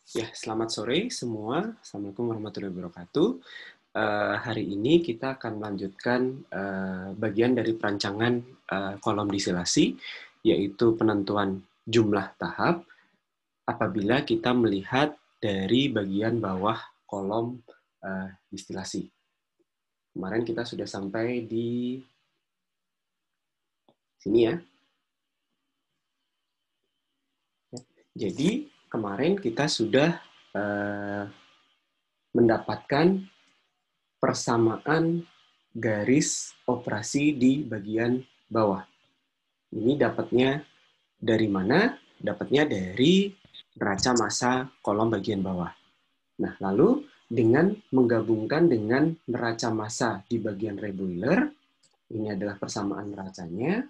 Ya, selamat sore semua. Assalamualaikum warahmatullahi wabarakatuh. Hari ini kita akan melanjutkan bagian dari perancangan kolom distilasi, yaitu penentuan jumlah tahap apabila kita melihat dari bagian bawah kolom distilasi. Kemarin kita sudah sampai di sini ya. Jadi kemarin kita sudah mendapatkan persamaan garis operasi di bagian bawah. Ini dapatnya dari mana? Dapatnya dari neraca massa kolom bagian bawah. Nah, lalu dengan menggabungkan dengan neraca massa di bagian reboiler, ini adalah persamaan neracanya,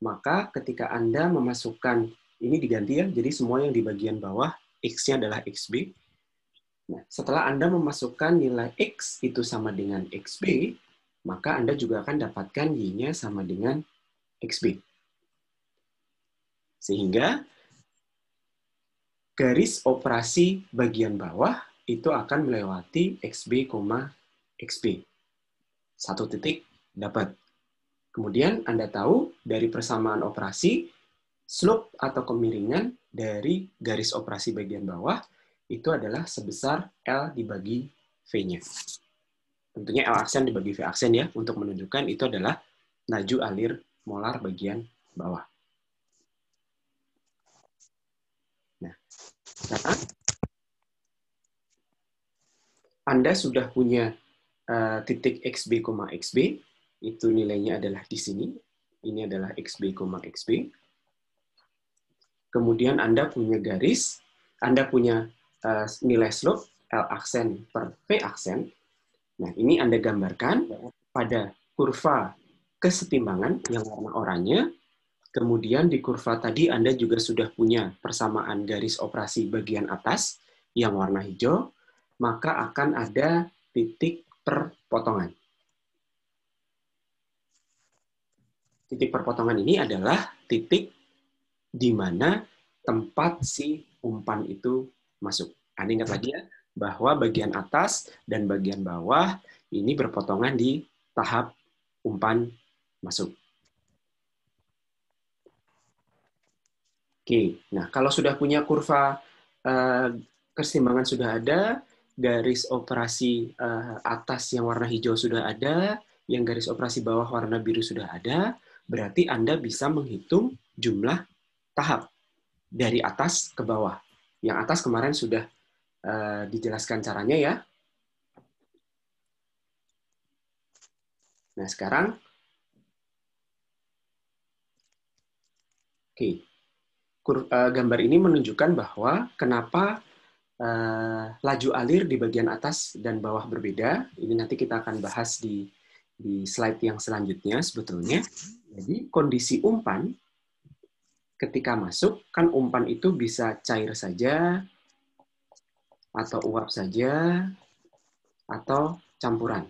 maka ketika Anda memasukkan, ini diganti ya, jadi semua yang di bagian bawah, X-nya adalah XB. Nah, setelah Anda memasukkan nilai X itu sama dengan XB, maka Anda juga akan dapatkan Y-nya sama dengan XB. Sehingga garis operasi bagian bawah itu akan melewati XB, XB. Satu titik dapat. Kemudian Anda tahu dari persamaan operasi, slope atau kemiringan dari garis operasi bagian bawah itu adalah sebesar L dibagi V-nya. Tentunya L aksen dibagi V aksen ya, untuk menunjukkan itu adalah laju alir molar bagian bawah. Nah, sekarang Anda sudah punya titik XB, XB, itu nilainya adalah di sini. Ini adalah XB, XB. Kemudian Anda punya garis, Anda punya nilai slope L aksen per V aksen. Nah, ini Anda gambarkan pada kurva kesetimbangan yang warna oranye. Kemudian di kurva tadi Anda juga sudah punya persamaan garis operasi bagian atas yang warna hijau, maka akan ada titik perpotongan. Titik perpotongan ini adalah titik di mana tempat si umpan itu masuk. Anda ingat lagi ya, bahwa bagian atas dan bagian bawah ini berpotongan di tahap umpan masuk. Oke, nah kalau sudah punya kurva keseimbangan sudah ada, garis operasi atas yang warna hijau sudah ada, yang garis operasi bawah warna biru sudah ada, berarti Anda bisa menghitung jumlah tahap dari atas ke bawah. Yang atas kemarin sudah dijelaskan caranya ya. Nah sekarang, oke, gambar ini menunjukkan bahwa kenapa laju alir di bagian atas dan bawah berbeda. Ini nanti kita akan bahas di slide yang selanjutnya sebetulnya. Jadi kondisi umpan ketika masuk, kan umpan itu bisa cair saja, atau uap saja, atau campuran.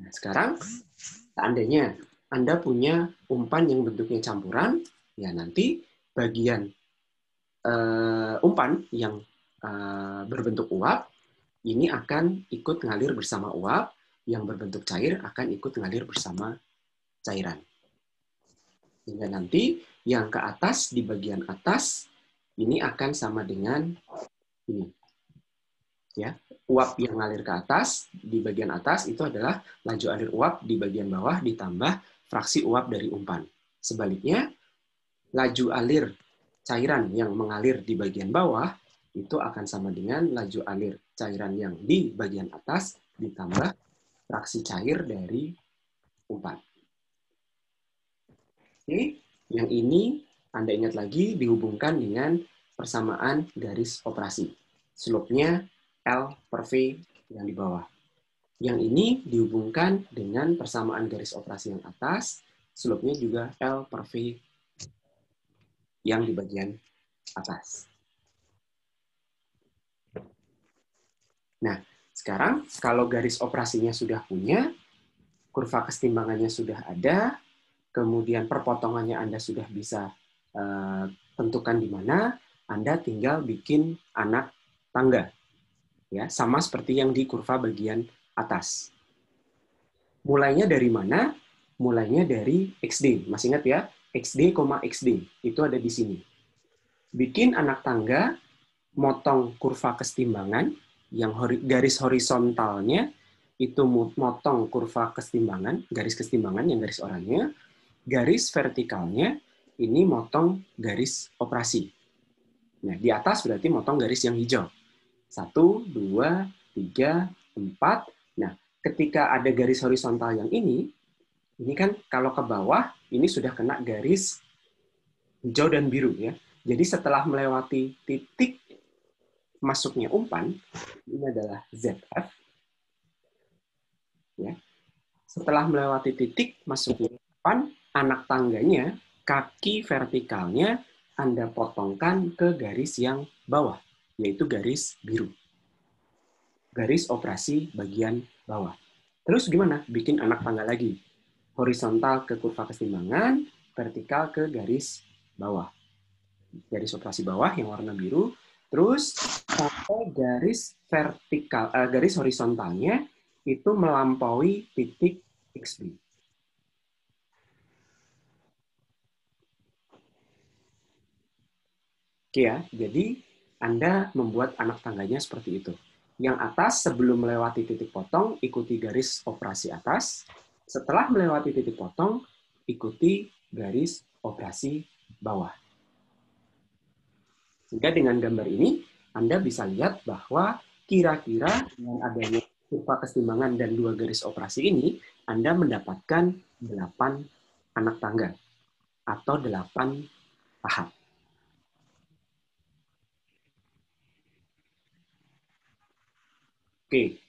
Nah, sekarang, seandainya Anda punya umpan yang bentuknya campuran, ya nanti bagian umpan yang berbentuk uap, ini akan ikut ngalir bersama uap, yang berbentuk cair akan ikut ngalir bersama cairan. Hingga nanti yang ke atas, di bagian atas, ini akan sama dengan ini. Ya, uap yang ngalir ke atas, di bagian atas itu adalah laju alir uap di bagian bawah ditambah fraksi uap dari umpan. Sebaliknya, laju alir cairan yang mengalir di bagian bawah itu akan sama dengan laju alir cairan yang di bagian atas ditambah fraksi cair dari umpan. Oke, yang ini Anda ingat lagi dihubungkan dengan persamaan garis operasi. Slope-nya L per V yang di bawah. Yang ini dihubungkan dengan persamaan garis operasi yang atas, slope-nya juga L per V yang di bagian atas. Nah, sekarang kalau garis operasinya sudah punya, kurva kesetimbangannya sudah ada, kemudian perpotongannya Anda sudah bisa tentukan di mana, Anda tinggal bikin anak tangga. Ya, sama seperti yang di kurva bagian atas. Mulainya dari mana? Mulainya dari XD. Masih ingat ya? XD, XD. Itu ada di sini. Bikin anak tangga, motong kurva kesetimbangan, yang garis horizontalnya itu motong kurva kesetimbangan, garis kesetimbangan yang garis oranye, garis vertikalnya ini motong garis operasi. Nah, di atas berarti motong garis yang hijau. 1, 2, 3, 4. Nah, ketika ada garis horizontal yang ini kan kalau ke bawah, ini sudah kena garis hijau dan biru ya. Jadi setelah melewati titik masuknya umpan, ini adalah ZF. Ya. Setelah melewati titik masuknya umpan, anak tangganya, kaki vertikalnya Anda potongkan ke garis yang bawah, yaitu garis biru. Garis operasi bagian bawah. Terus gimana? Bikin anak tangga lagi. Horizontal ke kurva kesetimbangan, vertikal ke garis bawah. Garis operasi bawah yang warna biru, terus sampai garis vertikal, garis horizontalnya itu melampaui titik XB. Oke ya, jadi Anda membuat anak tangganya seperti itu. Yang atas sebelum melewati titik potong, ikuti garis operasi atas. Setelah melewati titik potong, ikuti garis operasi bawah. Sehingga dengan gambar ini, Anda bisa lihat bahwa kira-kira dengan adanya kurva kesetimbangan dan 2 garis operasi ini, Anda mendapatkan 8 anak tangga atau 8 tahap. Oke,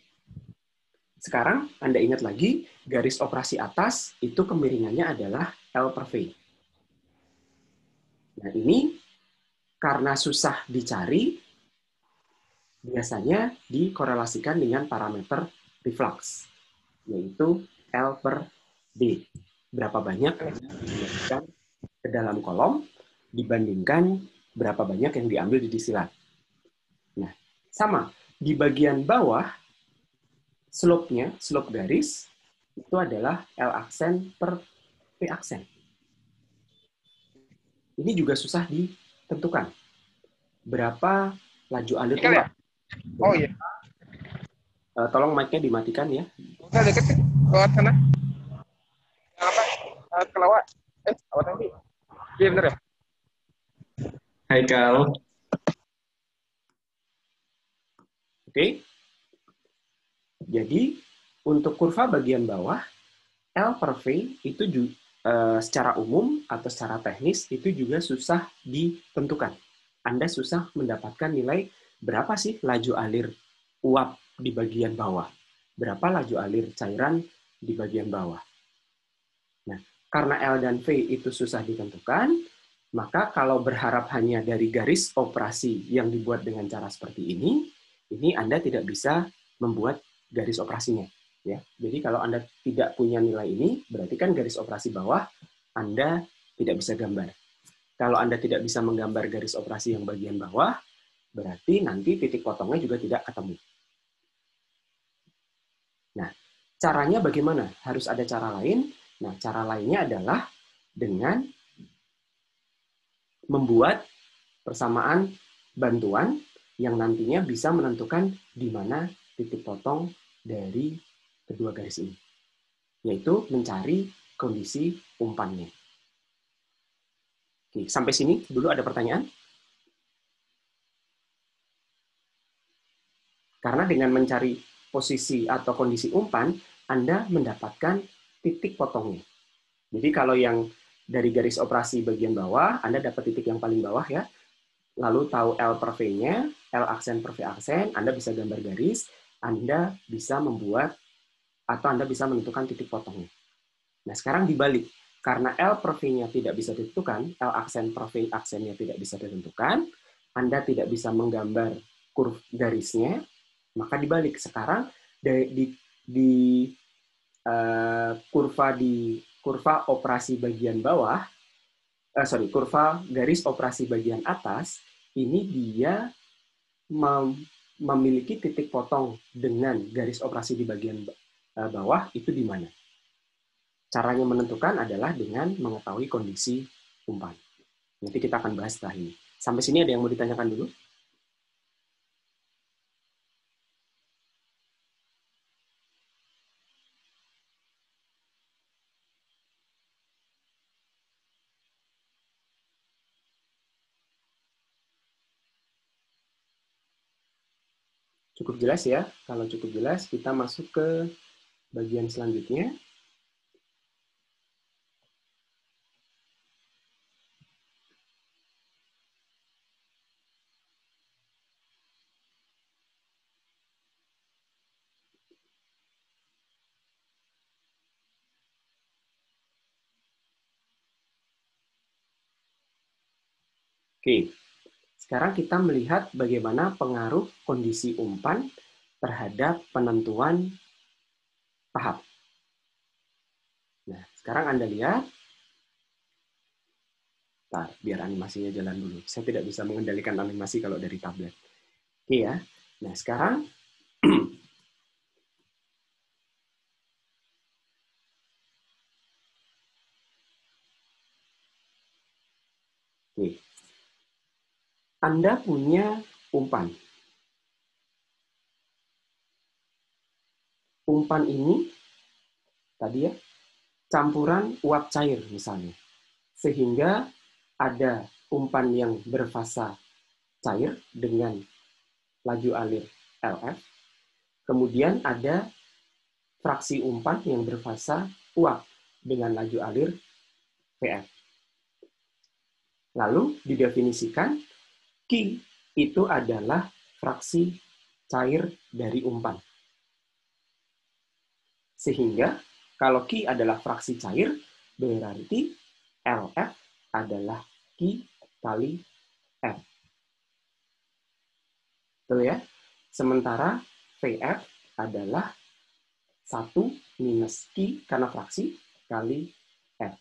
sekarang Anda ingat lagi, garis operasi atas itu kemiringannya adalah L per V. Nah ini karena susah dicari, biasanya dikorelasikan dengan parameter reflux, yaitu L per D. Berapa banyak yang dimasukkan ke dalam kolom dibandingkan berapa banyak yang diambil di disilat. Nah, sama. Di bagian bawah, slope-nya, slope garis, itu adalah L aksen per P aksen. Ini juga susah ditentukan. Berapa laju alir uap? Oh iya. Tolong mic-nya dimatikan ya. Udah deket sih, lewat sana. Apa? Kelawat. Awat nanti. Iya bener ya? Hai Kal. Oke. Jadi, untuk kurva bagian bawah, L per V itu secara umum atau secara teknis itu juga susah ditentukan. Anda susah mendapatkan nilai berapa sih laju alir uap di bagian bawah, berapa laju alir cairan di bagian bawah. Nah, karena L dan V itu susah ditentukan, maka kalau berharap hanya dari garis operasi yang dibuat dengan cara seperti ini Anda tidak bisa membuat garis operasinya. Ya, jadi kalau Anda tidak punya nilai ini, berarti kan garis operasi bawah Anda tidak bisa gambar. Kalau Anda tidak bisa menggambar garis operasi yang bagian bawah, berarti nanti titik potongnya juga tidak ketemu. Nah, caranya bagaimana? Harus ada cara lain. Nah, cara lainnya adalah dengan membuat persamaan bantuan yang nantinya bisa menentukan di mana titik potong dari kedua garis ini, yaitu mencari kondisi umpannya. Oke, sampai sini dulu ada pertanyaan? Karena dengan mencari posisi atau kondisi umpan, Anda mendapatkan titik potongnya. Jadi kalau yang dari garis operasi bagian bawah, Anda dapat titik yang paling bawah ya, lalu tahu L per V-nya, L aksen per V aksen, Anda bisa gambar garis, Anda bisa membuat atau Anda bisa menentukan titik potongnya. Nah, sekarang dibalik. Karena L per V-nya tidak bisa ditentukan, L aksen per V aksennya tidak bisa ditentukan, Anda tidak bisa menggambar kurva garisnya, maka dibalik. Sekarang di, kurva kurva operasi bagian bawah, kurva garis operasi bagian atas, ini dia memiliki titik potong dengan garis operasi di bagian bawah itu di mana. Caranya menentukan adalah dengan mengetahui kondisi umpan. Nanti kita akan bahas setelah ini. Sampai sini ada yang mau ditanyakan dulu? Cukup jelas ya? Kalau cukup jelas, kita masuk ke bagian selanjutnya. Oke, sekarang kita melihat bagaimana pengaruh kondisi umpan terhadap penentuan tahap. Nah, sekarang Anda lihat. Bentar, biar animasinya jalan dulu. Saya tidak bisa mengendalikan animasi kalau dari tablet. Oke ya. Nah, sekarang oke. Anda punya umpan. Umpan ini tadi ya campuran uap cair misalnya. Sehingga ada umpan yang berfasa cair dengan laju alir LF. Kemudian ada fraksi umpan yang berfasa uap dengan laju alir VF. Lalu didefinisikan Q itu adalah fraksi cair dari umpan. Sehingga kalau Q adalah fraksi cair, berarti LF adalah Q kali F. Betul ya? Sementara VF adalah 1 minus Q karena fraksi kali F.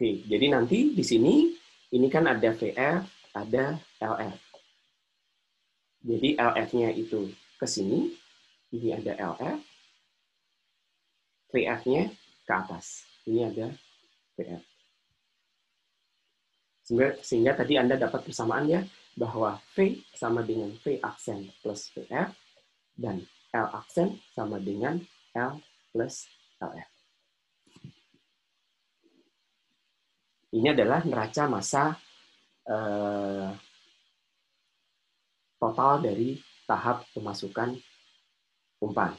Oke, jadi nanti di sini ini kan ada VF, ada LF. Jadi LF-nya itu ke sini, ini ada LF, VF-nya ke atas. Ini ada VF. Sehingga tadi Anda dapat persamaan ya, bahwa V sama dengan V aksen plus VF, dan L aksen sama dengan L plus LF. Ini adalah neraca massa total dari tahap pemasukan umpan.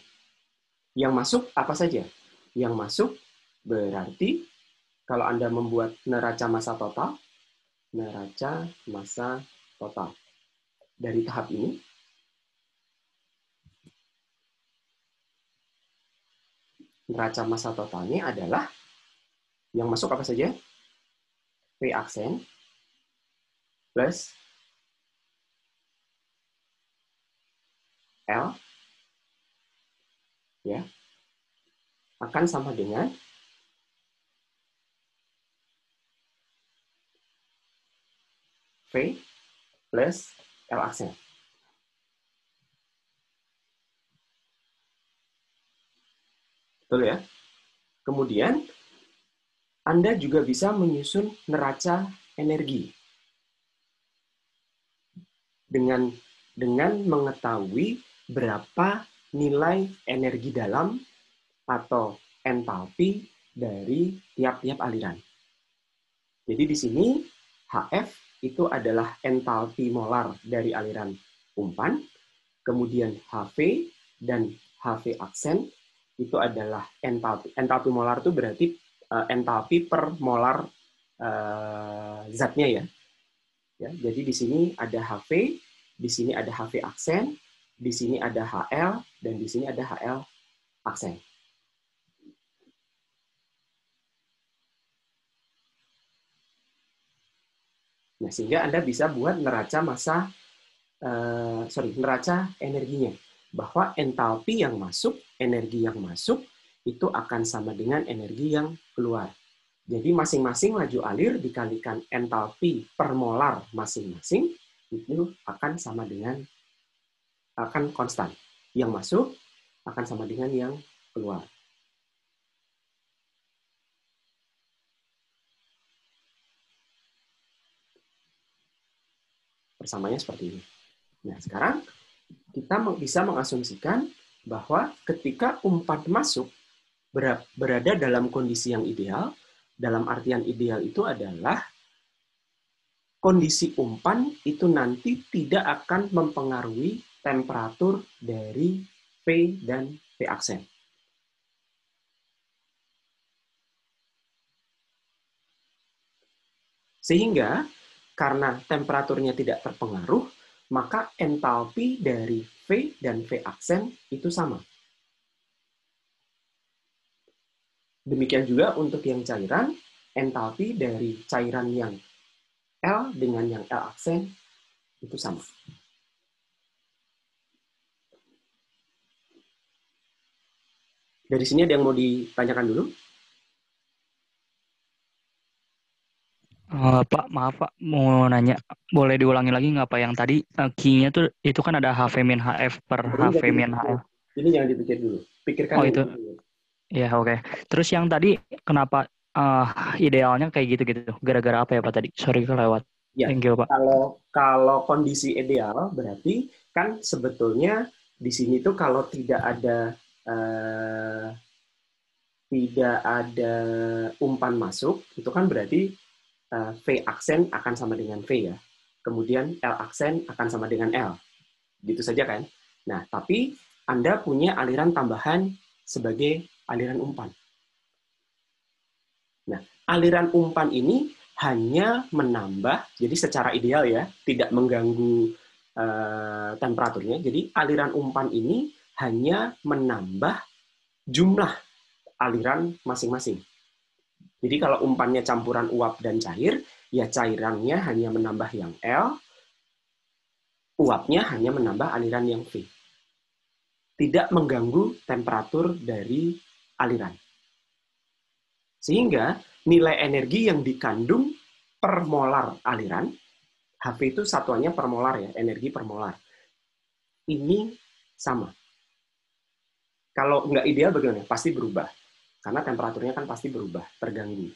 Yang masuk apa saja? Yang masuk berarti kalau Anda membuat neraca massa total dari tahap ini, neraca massa totalnya adalah yang masuk apa saja? V aksen plus L ya akan sama dengan V plus L aksen. Betul ya? Kemudian Anda juga bisa menyusun neraca energi dengan mengetahui berapa nilai energi dalam atau entalpi dari tiap-tiap aliran. Jadi di sini HF itu adalah entalpi molar dari aliran umpan, kemudian HV dan HV aksen itu adalah entalpi. Entalpi molar itu berarti entalpi per molar zatnya ya. Jadi di sini ada HV, di sini ada HV aksen, di sini ada HL, dan di sini ada HL aksen. Nah, sehingga Anda bisa buat neraca neraca energinya. bahwa entalpi yang masuk, energi yang masuk, itu akan sama dengan energi yang keluar. Jadi masing-masing laju alir dikalikan entalpi per molar masing-masing, itu akan sama dengan, akan konstan. Yang masuk akan sama dengan yang keluar. Persamanya seperti ini. Nah, sekarang kita bisa mengasumsikan bahwa ketika umpan masuk berada dalam kondisi yang ideal, dalam artian ideal itu adalah kondisi umpan itu nanti tidak akan mempengaruhi temperatur dari V dan V aksen. Sehingga karena temperaturnya tidak terpengaruh, maka entalpi dari V dan V aksen itu sama. Demikian juga untuk yang cairan, entalpi dari cairan yang L dengan yang L aksen itu sama. Dari sini ada yang mau ditanyakan dulu? Pak, maaf Pak, mau nanya, boleh diulangi lagi nggak Pak yang tadi key-nya tuh itu kan ada HV-HF per HV-HL. Ini jangan dipikir dulu. Pikirkan Oh yang itu, dulu. ya oke. Terus yang tadi kenapa idealnya kayak gitu-gitu? Gara-gara apa ya Pak tadi? Sorry kelewat. Ya, Thank you Pak. kalau kondisi ideal berarti kan sebetulnya di sini tuh kalau tidak ada umpan masuk, itu kan berarti V aksen akan sama dengan V ya. Kemudian L aksen akan sama dengan L. Gitu saja kan. Nah, tapi Anda punya aliran tambahan sebagai aliran umpan. Nah, aliran umpan ini hanya menambah, jadi secara ideal ya, tidak mengganggu temperaturnya. Jadi aliran umpan ini hanya menambah jumlah aliran masing-masing. Jadi kalau umpannya campuran uap dan cair, ya cairannya hanya menambah yang L, uapnya hanya menambah aliran yang V. Tidak mengganggu temperatur dari aliran. Sehingga nilai energi yang dikandung per molar aliran, HV itu satuannya per molar ya, energi per molar. Ini sama. Kalau nggak ideal bagaimana? Pasti berubah. Karena temperaturnya kan pasti berubah, terganggu.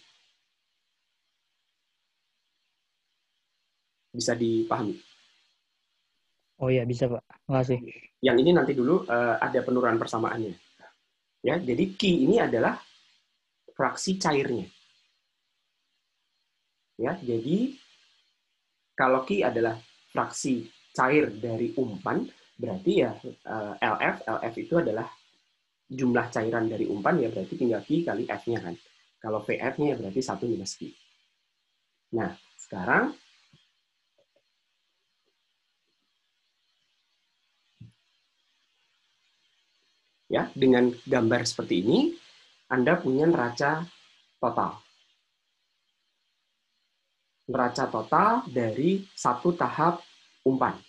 Bisa dipahami? Oh iya bisa Pak, makasih. Yang ini nanti dulu ada penurunan persamaannya. Ya, jadi Q ini adalah fraksi cairnya. Ya, jadi kalau Q adalah fraksi cair dari umpan, berarti ya LF itu adalah jumlah cairan dari umpan, ya berarti tinggal Q kali F-nya kan. Kalau VF-nya ya berarti 1 minus Q. Nah, sekarang ya dengan gambar seperti ini, Anda punya neraca total. Neraca total dari satu tahap umpan.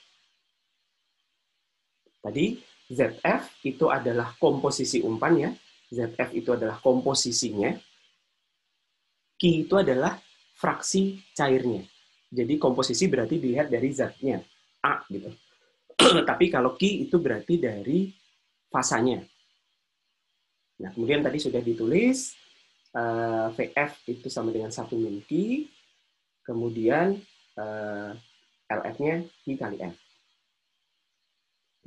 Tadi ZF itu adalah komposisi umpan ya. ZF itu adalah komposisinya. Q itu adalah fraksi cairnya. Jadi komposisi berarti dilihat dari zat-nya, A gitu. Tapi kalau Q itu berarti dari fasanya. Nah, kemudian tadi sudah ditulis VF itu sama dengan 1 min Q, kemudian LF-nya Q kali F.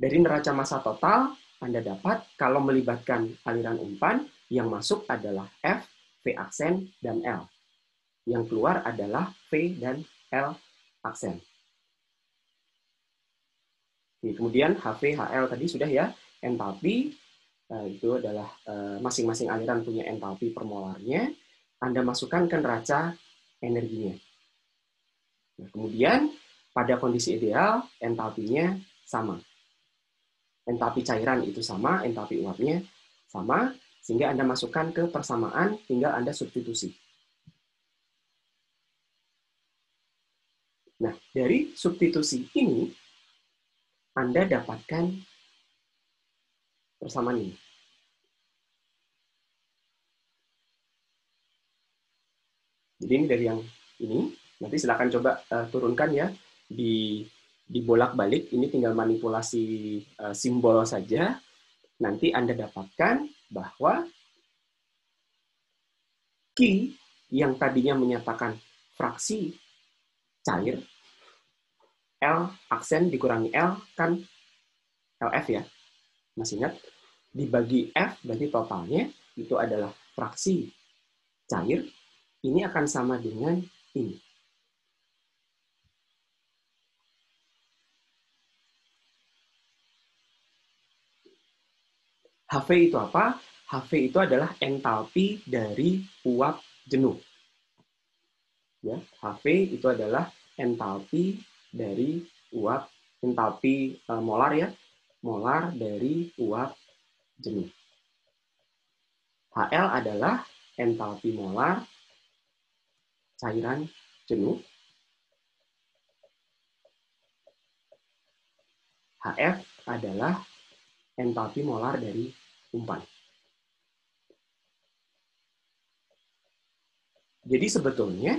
Dari neraca massa total, Anda dapat kalau melibatkan aliran umpan, yang masuk adalah F, V aksen, dan L. Yang keluar adalah V dan L aksen. Kemudian HV, HL tadi sudah ya, entalpi, itu adalah masing-masing aliran punya entalpi per molarnya. Anda masukkan ke neraca energinya. Nah, kemudian pada kondisi ideal, entalpinya sama. Entalpi cairan itu sama, entalpi uapnya sama, sehingga Anda masukkan ke persamaan, tinggal Anda substitusi. Nah, dari substitusi ini, Anda dapatkan persamaan ini. Jadi ini dari yang ini. Nanti silakan coba turunkan ya di bolak-balik. Ini tinggal manipulasi simbol saja. Nanti Anda dapatkan bahwa Q yang tadinya menyatakan fraksi cair, L aksen dikurangi L kan LF ya. Masih ingat? Dibagi F berarti totalnya itu adalah fraksi cair. Ini akan sama dengan ini. HV itu apa? HV itu adalah entalpi dari uap jenuh. Ya, HV itu adalah entalpi dari uap, entalpi molar ya, molar dari uap jenuh. HL adalah entalpi molar cairan jenuh. HF adalah entalpi molar dari umpan. Jadi sebetulnya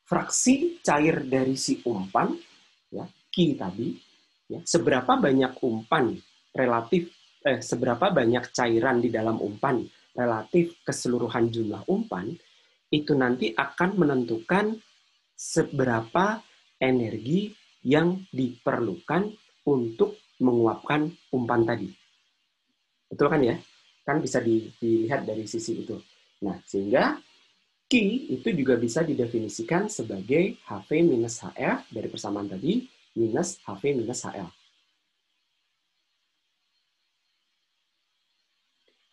fraksi cair dari si umpan, ya, Q tadi, ya, seberapa banyak umpan relatif, seberapa banyak cairan di dalam umpan relatif keseluruhan jumlah umpan, itu nanti akan menentukan seberapa energi yang diperlukan untuk menguapkan umpan tadi. Betul kan ya? Kan bisa dilihat dari sisi itu. Nah, sehingga Q itu juga bisa didefinisikan sebagai HV minus HF dari persamaan tadi minus HV minus HL.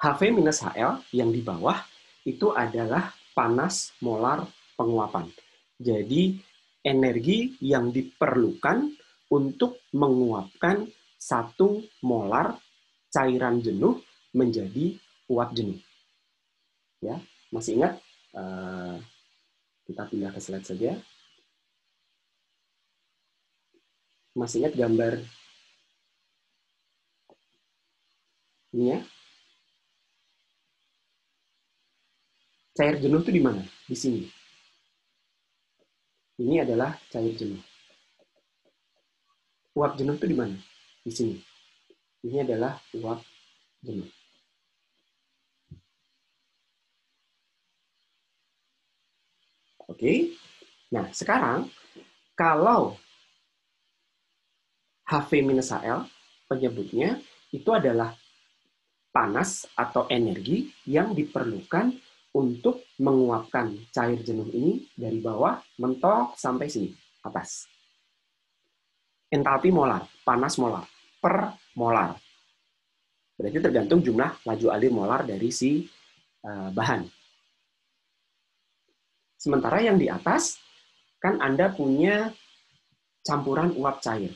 HV minus HL yang di bawah itu adalah panas molar penguapan. Jadi energi yang diperlukan untuk menguapkan 1 molar cairan jenuh menjadi uap jenuh. Ya, masih ingat? Kita pindah ke slide saja. Masih ingat gambar ini ya? Cair jenuh itu di mana? Di sini. Ini adalah cair jenuh. Uap jenuh itu di mana? Di sini. Ini adalah uap jenuh. Oke. Nah, sekarang kalau HV minus HL penyebutnya itu adalah panas atau energi yang diperlukan untuk menguapkan cair jenuh ini dari bawah mentok sampai sini, atas. Entalpi molar, panas molar, per molar. Berarti tergantung jumlah laju alir molar dari si bahan. Sementara yang di atas, kan Anda punya campuran uap cair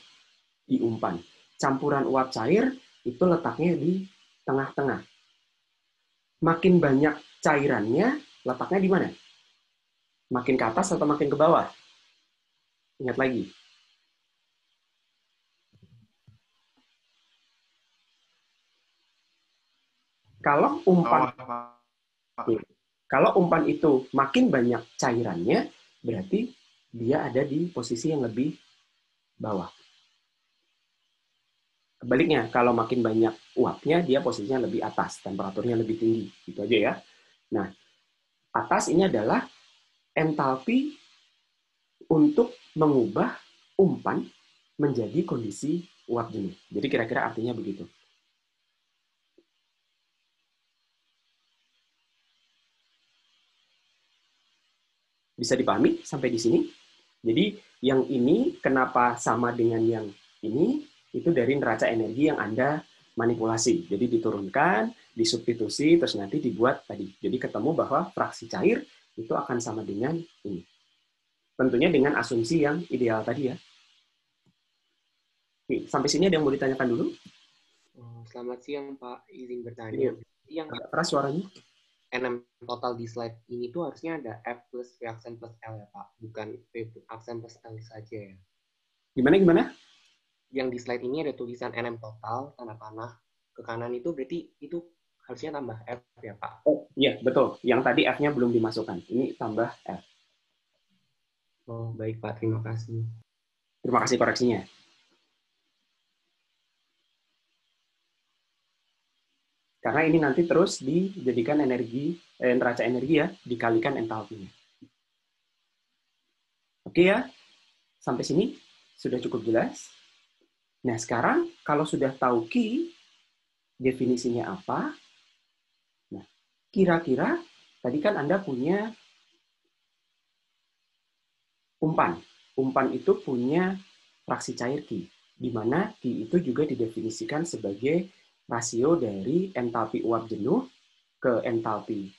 di umpan. Campuran uap cair itu letaknya di tengah-tengah. Makin banyak cairannya, letaknya di mana? Makin ke atas atau makin ke bawah? Ingat lagi. Kalau umpan itu makin banyak cairannya, berarti dia ada di posisi yang lebih bawah. Kebaliknya, kalau makin banyak uapnya, dia posisinya lebih atas, temperaturnya lebih tinggi. Gitu aja ya. Nah, atas ini adalah entalpi untuk mengubah umpan menjadi kondisi uap jenuh. Jadi kira-kira artinya begitu. Bisa dipahami sampai di sini? Jadi yang ini kenapa sama dengan yang ini? Itu dari neraca energi yang Anda manipulasi. Jadi diturunkan, disubstitusi, terus nanti dibuat tadi. Jadi ketemu bahwa fraksi cair itu akan sama dengan ini. Tentunya dengan asumsi yang ideal tadi ya. Oke, sampai sini ada yang mau ditanyakan dulu? Selamat siang Pak, izin bertanya. Yang agak keras suaranya. NM total di slide ini tuh harusnya ada F plus V aksen plus L ya Pak, bukan V aksen plus L saja ya. Gimana? Yang di slide ini ada tulisan NM total, tanda panah, ke kanan itu berarti itu harusnya tambah F ya Pak? Oh iya, betul. Yang tadi F-nya belum dimasukkan. Ini tambah F. Oh, baik Pak, terima kasih. Terima kasih koreksinya. Karena ini nanti terus dijadikan neraca energi ya, dikalikan entalpinya. Oke ya, sampai sini sudah cukup jelas. Nah, sekarang kalau sudah tahu Q, definisinya apa? Nah, kira-kira tadi kan Anda punya umpan. Umpan itu punya fraksi cair Q, di mana Q itu juga didefinisikan sebagai rasio dari entalpi uap jenuh ke entalpi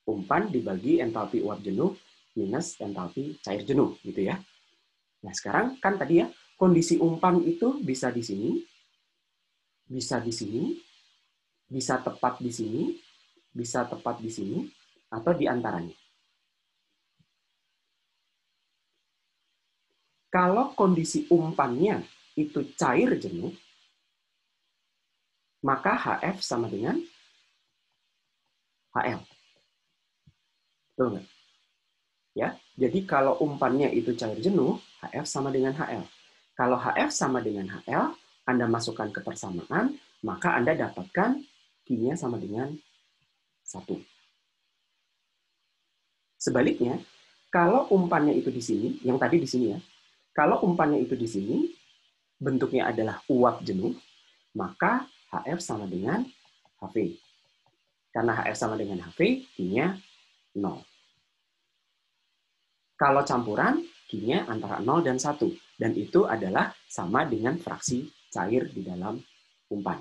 umpan dibagi entalpi uap jenuh minus entalpi cair jenuh, gitu ya. Nah, sekarang kan tadi ya, kondisi umpan itu bisa di sini, bisa di sini, bisa tepat di sini, bisa tepat di sini, atau di antaranya. Kalau kondisi umpannya itu cair jenuh, maka HF sama dengan HL. Betul nggak? Ya, jadi kalau umpannya itu cair jenuh, HF sama dengan HL. Kalau HF sama dengan HL, Anda masukkan ke persamaan, maka Anda dapatkan Q-nya sama dengan 1. Sebaliknya, kalau umpannya itu di sini, yang tadi di sini ya, kalau umpannya itu di sini, bentuknya adalah uap jenuh, maka HF sama dengan HV. Karena HF sama dengan HV, Q-nya 0. Kalau campuran, Q-nya antara 0 dan 1. Dan itu adalah sama dengan fraksi cair di dalam umpan.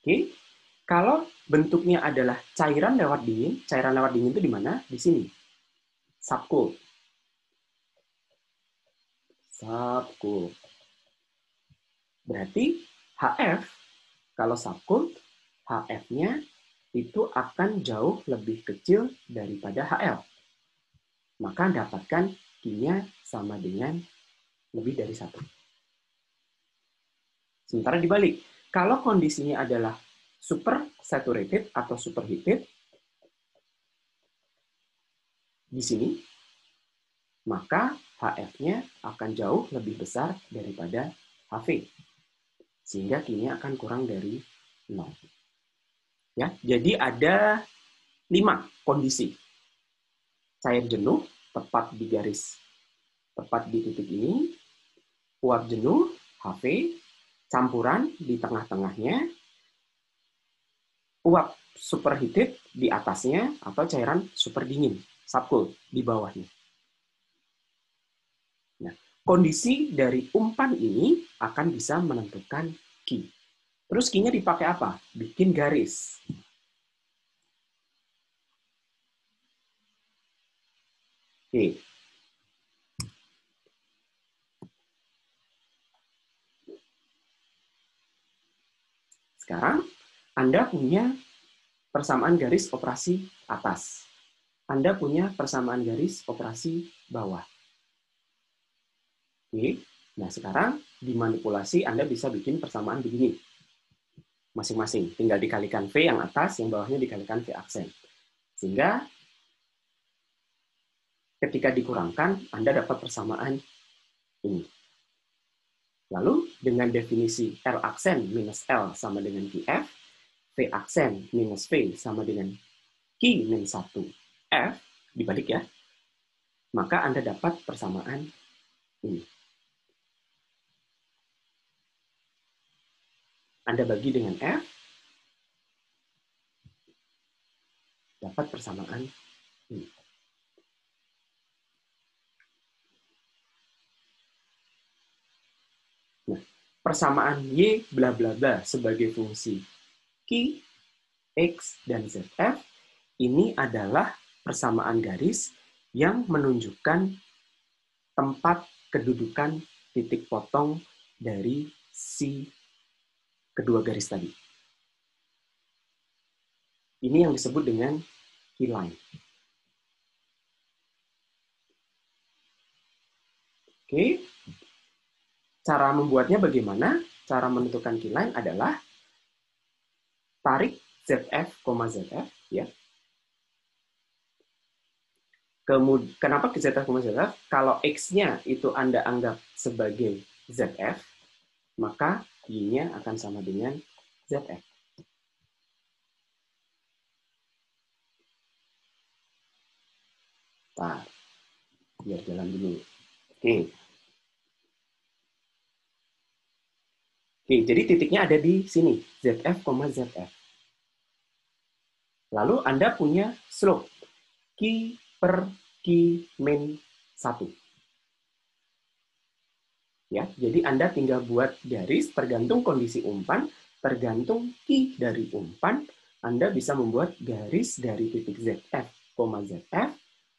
Oke, kalau bentuknya adalah cairan lewat dingin itu di mana? Di sini. Subcooled. Subcooled. Berarti HF, kalau subcooled, HF-nya itu akan jauh lebih kecil daripada HL. Maka dapatkan Q-nya sama dengan lebih dari 1. Sementara dibalik, kalau kondisinya adalah super saturated atau superheated, di sini, maka HF-nya akan jauh lebih besar daripada HV. Sehingga Q-nya akan kurang dari 0. Ya, jadi ada 5 kondisi. Cair jenuh, tepat di garis, tepat di titik ini. Uap jenuh, HV, campuran di tengah-tengahnya. Uap superheated di atasnya, atau cairan super dingin, subcooled, di bawahnya. Nah, kondisi dari umpan ini akan bisa menentukan Q. Terus Q-nya dipakai apa? Bikin garis. Oke. Sekarang, Anda punya persamaan garis operasi atas. Anda punya persamaan garis operasi bawah. Oke. Nah, sekarang dimanipulasi Anda bisa bikin persamaan begini. Masing-masing. Tinggal dikalikan V yang atas, yang bawahnya dikalikan V aksen. Sehingga ketika dikurangkan, Anda dapat persamaan ini. Lalu, dengan definisi L aksen minus L sama dengan QF, V aksen minus V sama dengan Q min 1 F, dibalik ya, maka Anda dapat persamaan ini. Anda bagi dengan F, dapat persamaan ini. Nah, persamaan Y bla bla bla sebagai fungsi Q, X, dan ZF ini adalah persamaan garis yang menunjukkan tempat kedudukan titik potong dari si kedua garis tadi. Ini yang disebut dengan key line. Oke. Cara membuatnya bagaimana? Cara menentukan keyline adalah tarik ZF, ZF, ya. Kenapa ZF, ZF? Kalau X-nya itu Anda anggap sebagai ZF, maka Y-nya akan sama dengan ZF. Nah, biar jalan dulu. Oke. Oke, jadi titiknya ada di sini, ZF, ZF. Lalu Anda punya slope, Q per Q min 1. Ya, jadi Anda tinggal buat garis tergantung kondisi umpan, tergantung Q dari umpan, Anda bisa membuat garis dari titik ZF, ZF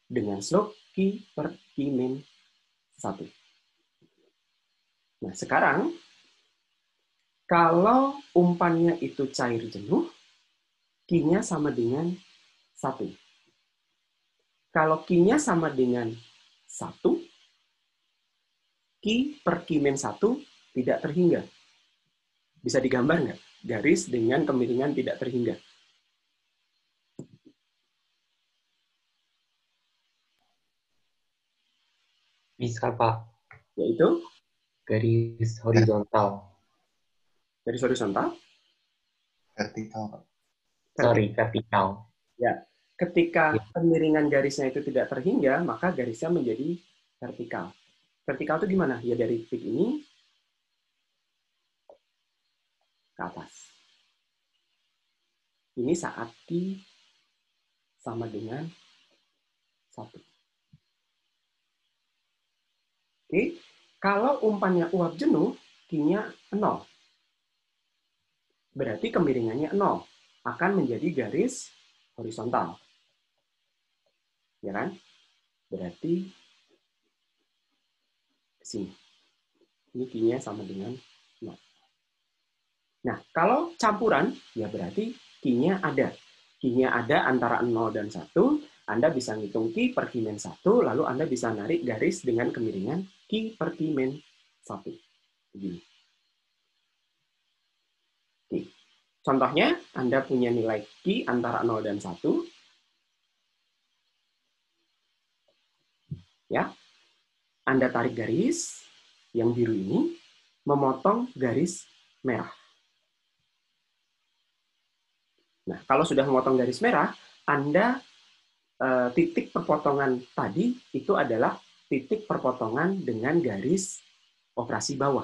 dengan slope Q per Q min 1. Nah, sekarang kalau umpannya itu cair jenuh, Q-nya sama dengan 1. Kalau Q-nya sama dengan 1, Q per Q min 1 tidak terhingga. Bisa digambar nggak? Garis dengan kemiringan tidak terhingga. Bisa, Pak. Yaitu? Garis horizontal. Garis horizontal? Vertikal, Pak. Sorry, vertikal. Ya. Ketika kemiringan garisnya itu tidak terhingga, maka garisnya menjadi vertikal. Vertikal itu gimana? Ya dari titik ini ke atas. Ini saat Q sama dengan 1. Oke. Kalau umpannya uap jenuh, Q-nya 0. Berarti kemiringannya 0. Akan menjadi garis horizontal. Ya kan? Berarti ke sini. Ini Q-nya sama dengan 0. Nah, kalau campuran, ya berarti Q-nya ada. Q-nya ada antara 0 dan 1. Anda bisa ngitung Q per Q min 1, lalu Anda bisa narik garis dengan kemiringan Q per Q min 1. Begini. Oke. Contohnya, Anda punya nilai Q antara 0 dan 1. Ya. Anda tarik garis yang biru ini, memotong garis merah. Nah, kalau sudah memotong garis merah, Anda titik perpotongan tadi itu adalah titik perpotongan dengan garis operasi bawah.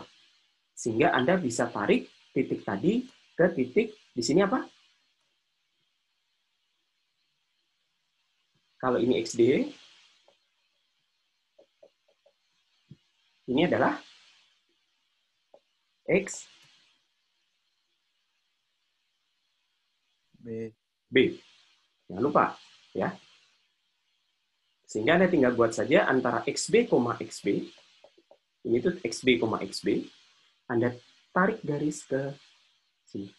Sehingga Anda bisa tarik titik tadi ke titik di sini apa? Kalau ini XD, ini adalah X B. Jangan lupa, ya. Sehingga Anda tinggal buat saja antara XB, XB. Ini tuh XB, XB. Anda tarik garis ke sini.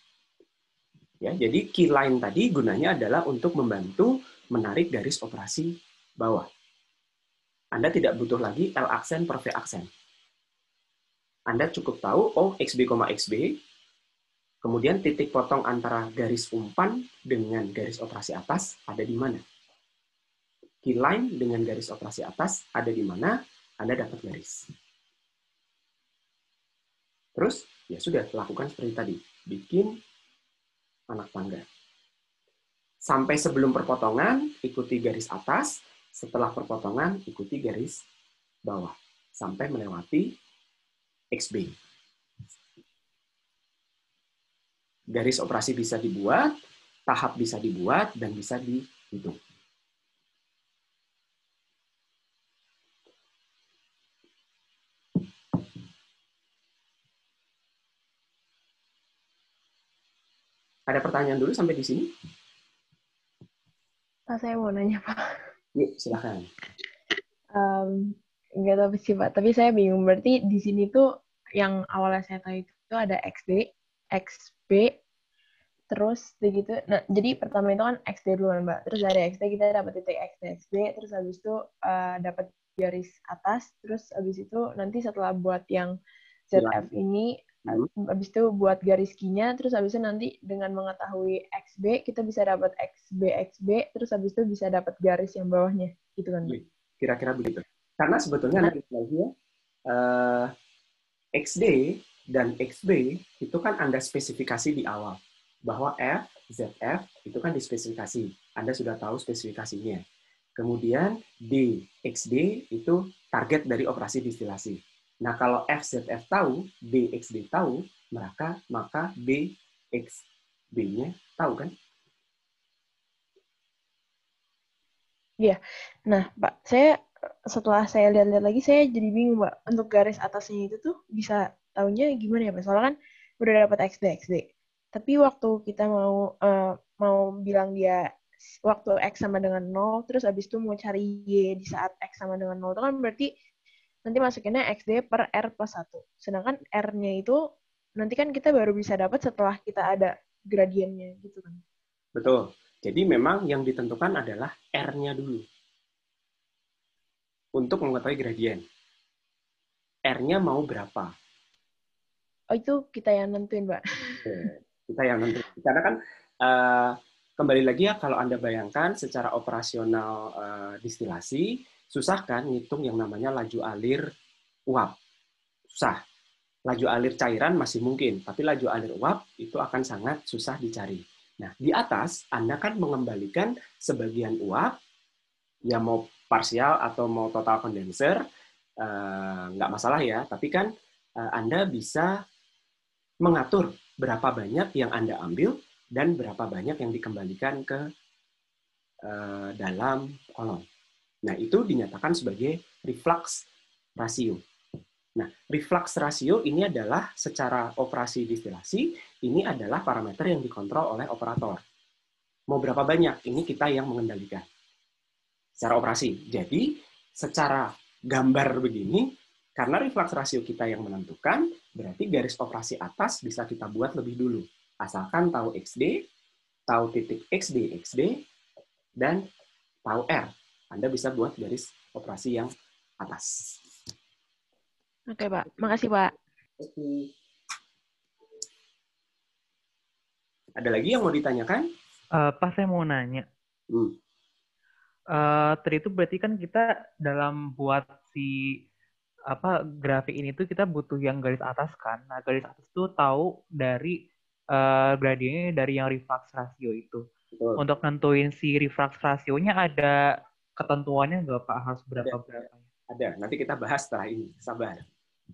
Ya, jadi keyline tadi gunanya adalah untuk membantu menarik garis operasi bawah. Anda tidak butuh lagi L aksen per V aksen. Anda cukup tahu, oh XB, XB, kemudian titik potong antara garis umpan dengan garis operasi atas ada di mana. Keyline dengan garis operasi atas ada di mana, Anda dapat garis. Terus, ya sudah, lakukan seperti tadi. Bikin anak tangga. Sampai sebelum perpotongan, ikuti garis atas. Setelah perpotongan, ikuti garis bawah. Sampai melewati XB. Garis operasi bisa dibuat, tahap bisa dibuat, dan bisa dihitung. Ada pertanyaan dulu sampai di sini? Pak, saya mau nanya, Pak. Yuk, silakan. Nggak tahu sih, Pak. Tapi saya bingung. Berarti di sini tuh yang awalnya saya tahu itu ada XD, XB, terus begitu. Nah, jadi pertama itu kan XD dulu, Mbak. Terus dari XD kita dapat titik XD, XB. Terus habis itu dapat garis atas. Terus habis itu nanti setelah buat yang ZF ini, habis itu buat garis Q-nya, terus habis itu nanti dengan mengetahui XB, kita bisa dapat XB, terus habis itu bisa dapat garis yang bawahnya, gitu kan? Kira-kira begitu. Karena sebetulnya lagi ya, XD dan XB itu kan Anda spesifikasi di awal. Bahwa F, ZF itu kan dispesifikasi. Anda sudah tahu spesifikasinya. Kemudian D, XD itu target dari operasi distilasi. Nah, kalau FZF tahu, DXD tahu, maka BXB-nya tahu kan? Iya. Nah, Pak, setelah saya lihat-lihat lagi, saya jadi bingung, Pak. Untuk garis atasnya itu tuh bisa tahunya gimana ya, Pak? Soalnya kan udah dapat XD. Tapi waktu kita mau bilang dia waktu X sama dengan 0, terus habis itu mau cari Y di saat X sama dengan 0, itu kan berarti nanti masukinnya XD per R plus 1. Sedangkan R-nya itu nanti kan kita baru bisa dapat setelah kita ada gradiennya gitu kan. Betul. Jadi memang yang ditentukan adalah R-nya dulu. Untuk mengetahui gradien. R-nya mau berapa? Oh, itu kita yang nentuin, Pak. Kita yang nentuin. Karena kan kembali lagi ya, kalau Anda bayangkan secara operasional distilasi, susah kan ngitung yang namanya laju alir uap. Susah. Laju alir cairan masih mungkin, tapi laju alir uap itu akan sangat susah dicari. Nah, di atas Anda kan mengembalikan sebagian uap, ya mau parsial atau mau total kondenser, nggak masalah ya, tapi kan Anda bisa mengatur berapa banyak yang Anda ambil dan berapa banyak yang dikembalikan ke dalam kolom. Nah, itu dinyatakan sebagai reflux rasio. Nah, reflux rasio ini adalah secara operasi distilasi, ini adalah parameter yang dikontrol oleh operator. Mau berapa banyak, ini kita yang mengendalikan secara operasi. Jadi, secara gambar begini, karena reflux rasio kita yang menentukan, berarti garis operasi atas bisa kita buat lebih dulu. Asalkan tahu XD, tahu titik XD, dan tahu R. Anda bisa buat garis operasi yang atas. Oke, Pak. Makasih, Pak. Oke. Ada lagi yang mau ditanyakan? Pak, saya mau nanya. Tadi itu berarti kan kita dalam buat si grafik ini tuh kita butuh yang garis atas kan. Nah, garis atas tuh tahu dari gradiennya dari yang reflux rasio itu. Betul. Untuk nentuin si reflux rasionya ada ketentuannya nggak, Pak? Harus berapa-berapa? Ada. Nanti kita bahas setelah ini. Sabar.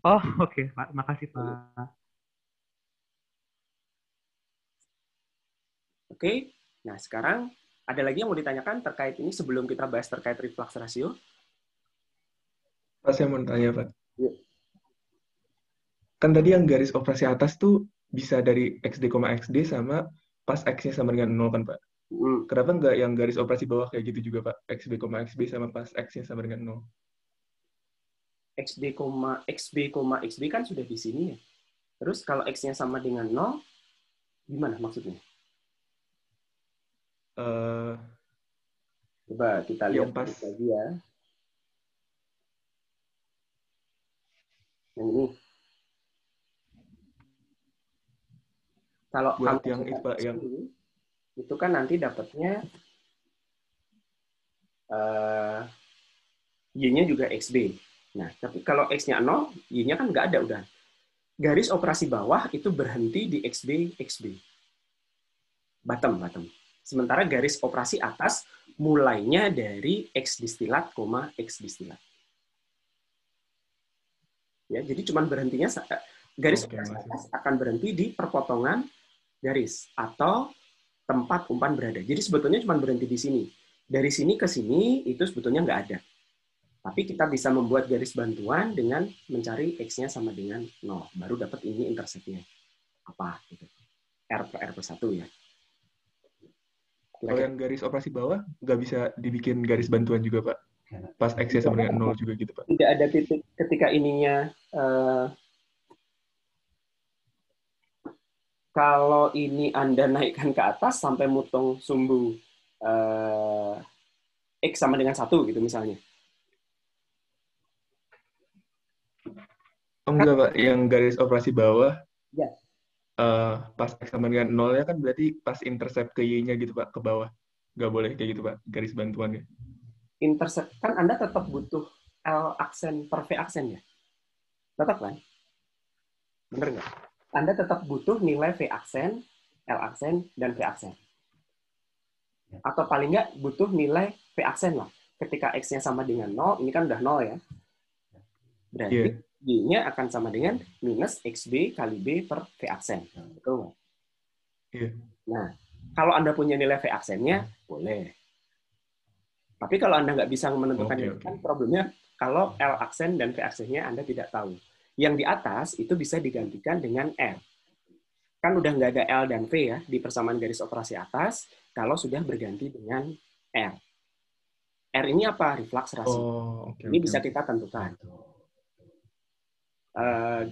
Oh, oke, Pak. Makasih, Pak. Oke. Nah, sekarang ada lagi yang mau ditanyakan terkait ini sebelum kita bahas terkait reflux rasio? Pak, saya mau tanya, Pak. Yuk. Kan tadi yang garis operasi atas tuh bisa dari XD, XD sama pas X-nya sama dengan 0 kan, Pak? Kenapa nggak yang garis operasi bawah kayak gitu juga, Pak? XB, XB sama pas X-nya sama dengan 0. XB, XB kan sudah di sini ya. Terus kalau X-nya sama dengan 0, gimana maksudnya? Coba kita lihat lagi ya. Yang ini. Kalau buat yang itu, Pak, yang itu kan nanti dapatnya Y-nya juga XB. Nah, tapi kalau X-nya 0, Y-nya kan nggak ada udah. Garis operasi bawah itu berhenti di XB. Bottom. Sementara garis operasi atas mulainya dari X distilat, X distilat. Ya, jadi cuman berhentinya garis operasi atas akan berhenti di perpotongan garis atau tempat umpan berada. Jadi sebetulnya cuma berhenti di sini. Dari sini ke sini itu sebetulnya nggak ada. Tapi kita bisa membuat garis bantuan dengan mencari X-nya sama dengan 0. Baru dapat ini interceptnya. Apa? Gitu. R plus 1 ya. Kalau yang garis operasi bawah, nggak bisa dibikin garis bantuan juga, Pak? Pas X-nya sama dengan 0 juga gitu, Pak? Tidak ada titik ketika ininya. Kalau ini Anda naikkan ke atas sampai mutung sumbu X sama dengan 1 gitu misalnya. enggak, Pak. Yang garis operasi bawah, Ya, pas X sama dengan 0 ya kan berarti pas intercept ke Y-nya gitu, Pak, ke bawah. Nggak boleh kayak gitu, Pak, garis bantuannya. intercept kan Anda tetap butuh L aksen per V aksen ya? Tetap kan? Bener nggak? Anda tetap butuh nilai V aksen, L aksen, dan V aksen. Atau paling nggak butuh nilai V aksen lah. Ketika X-nya sama dengan 0, ini kan udah 0 ya. Berarti Y-nya akan sama dengan minus XB kali B per V aksen. Betul nggak? Iya. Nah, kalau Anda punya nilai V aksennya, boleh. Tapi kalau Anda nggak bisa menentukan itu, kan problemnya kalau L aksen dan V aksennya Anda tidak tahu. Yang di atas itu bisa digantikan dengan R. Kan udah nggak ada L dan V ya di persamaan garis operasi atas, kalau sudah berganti dengan R. R ini apa? Reflux rasio. Ini bisa kita tentukan.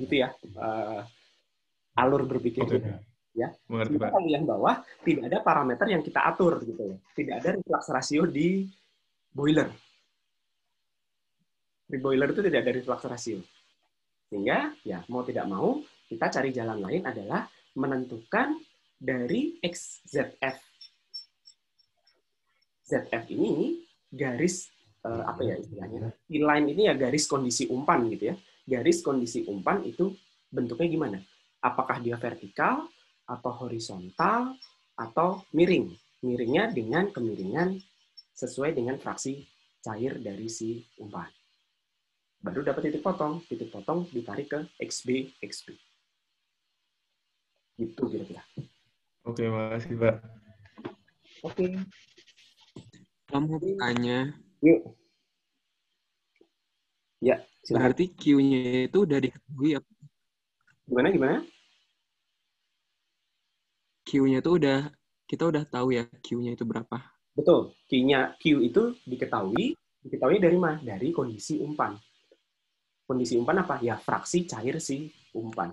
Gitu ya. Alur berpikir ya. Sementara kalau yang bawah tidak ada parameter yang kita atur gitu ya. Tidak ada reflux rasio di boiler. Di boiler itu tidak ada reflux rasio. Sehingga ya mau tidak mau kita cari jalan lain adalah menentukan dari XZF. ZF ini garis apa ya istilahnya? Line ini ya garis kondisi umpan gitu ya. Garis kondisi umpan itu bentuknya gimana? Apakah dia vertikal atau horizontal atau miring? Miringnya dengan kemiringan sesuai dengan fraksi cair dari si umpan. Baru dapat titik potong. Titik potong ditarik ke XB, XB. Gitu kira-kira. Oke, makasih, Pak. Oke. Kamu tanya. Yuk. Ya, silakan. Berarti Q-nya itu udah diketahui ya? Gimana? Q-nya itu kita udah tahu ya Q-nya itu berapa? Betul. Q itu diketahui dari mana? Dari kondisi umpan. Kondisi umpan apa? Ya fraksi cair si umpan.